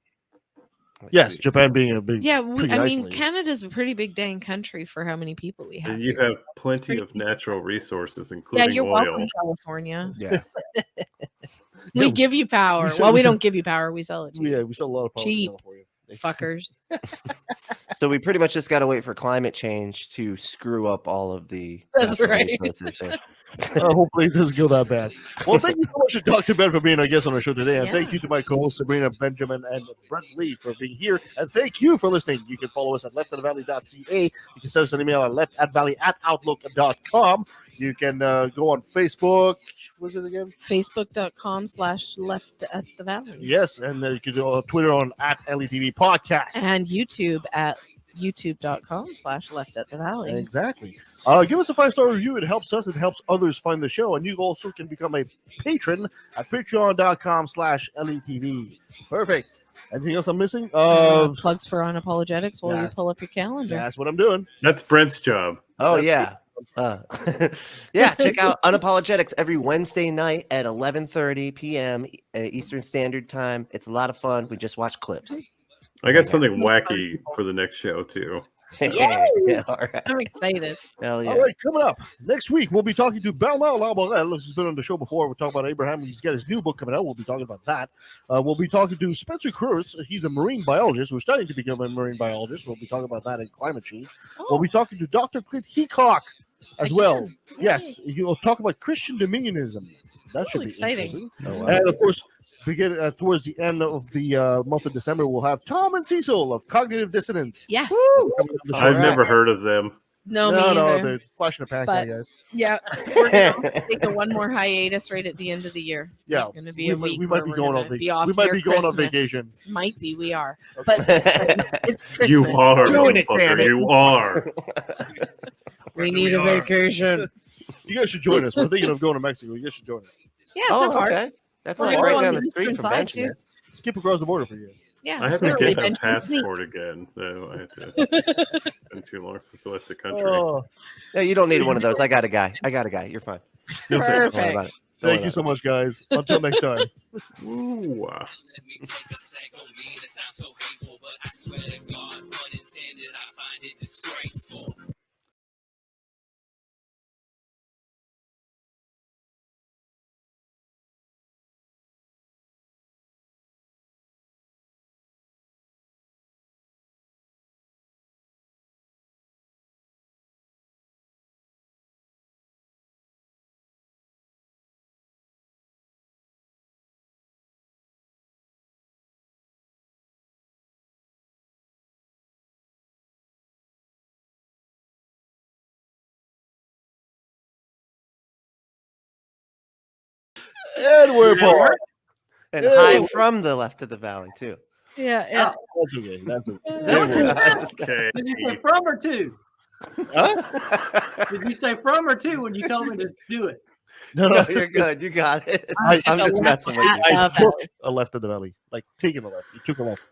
Yes, Japan being a big. Yeah, pretty I mean, isolated. Canada's a pretty big dang country for how many people we have. And you here. have plenty Pretty of natural resources, Yeah, including you're oil. welcome, California. Yeah. We Yeah, give you power. sell- Well, we we sell- don't give you power. We sell it to you. Yeah, we sell a lot of power Cheap. in California. Fuckers. So we pretty much just got to wait for climate change to screw up all of the. That's natural right. resources here. Hopefully it doesn't go that bad. Well, thank you so much to Dr. Ben for being our guest on our show today. And thank Yeah. you to my co-hosts, Sabrina, Benjamin, and Brent Lee for being here. And thank you for listening. You can follow us at leftofthevalley.ca. You can send us an email at leftatvalley@outlook.com. You can go on Facebook. What is it again? Facebook.com/left at the valley. Yes, and you can do Twitter on @LATV podcast. And YouTube at youtube.com/left at the valley. Exactly. Give us a 5-star review. It helps us. It helps others find the show. And you also can become a patron at patreon.com/LETV. Perfect. Anything else I'm missing? Plugs for unapologetics while you yeah. pull up your calendar. That's what I'm doing. That's Brent's job. Oh That's yeah. Yeah, check out Unapologetics every Wednesday night at 11:30 p.m. Eastern Standard Time. It's a lot of fun. We just watch clips. I got something wacky for the next show too. Yeah, all right. I'm excited. Hell yeah. All right, coming up next week, we'll be talking to Bernard Laborel. He's been on the show before. We're talking about Abraham. He's got his new book coming out. We'll be talking about that. We'll be talking to Spencer Kurtz. He's a marine biologist who's studying to become a marine biologist. We'll be talking about that in climate change. We'll be talking to Dr. Clint Heacock as well. Again. Yes, you'll talk about Christian dominionism. That should be exciting. interesting. Oh, wow. And of course, begin towards the end of the month of December, we'll have Tom and Cecil of Cognitive Dissonance. Yes. coming on the show. I've never heard of them. No, no, me either. they're flashing a pack, But- guys. Yeah, we're gonna take a one more hiatus right at the end of the year. Yeah, There's gonna be a week. we where might be we're going gonna on be vacation. off We might near be going on Christmas. vacation. Might be. We are. Okay. But it's Christmas. You are, Doing it, motherfucker, damn it. you are. We need a vacation. You guys should join us. We're thinking of going to Mexico. You guys should join us. Yeah, it's Oh, not hard. okay. That's We're like gonna right go on down the the street eastern from side, Benjamin. too. Skip across the border for you. Yeah, I have to literally, get a Benjamin Sneak. passport again. So I have to. It's been too long since I left the country. Oh, No, you don't need one of those. I got a guy. You're fine. Don't worry about Perfect. it. Don't worry thank you about so much, guys. Until next time. Ooh. And we're apart. And Ew. hide from the left of the valley too. Yeah, yeah. That's okay. That's okay. Is that what Okay. Did you say from or to? Huh? Did you say from or to when you told me to do it? No, No, you're good. You got it. I- I'm just messing with you. I Okay. took a left of the valley. Like taking a left. You took a left.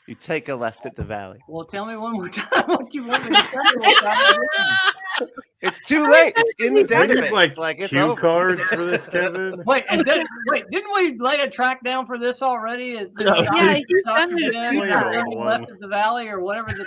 You take a left at the valley. Well, tell me one more time what you want me to tell you. What time it is. It's too late. It's in the We database. need like it's cue over. cards for this, Kevin. Wait, didn't we lay a track down for this already? Yeah, he Dr. sent me Ben, Explain it, Nothing Owen. left of the valley or whatever the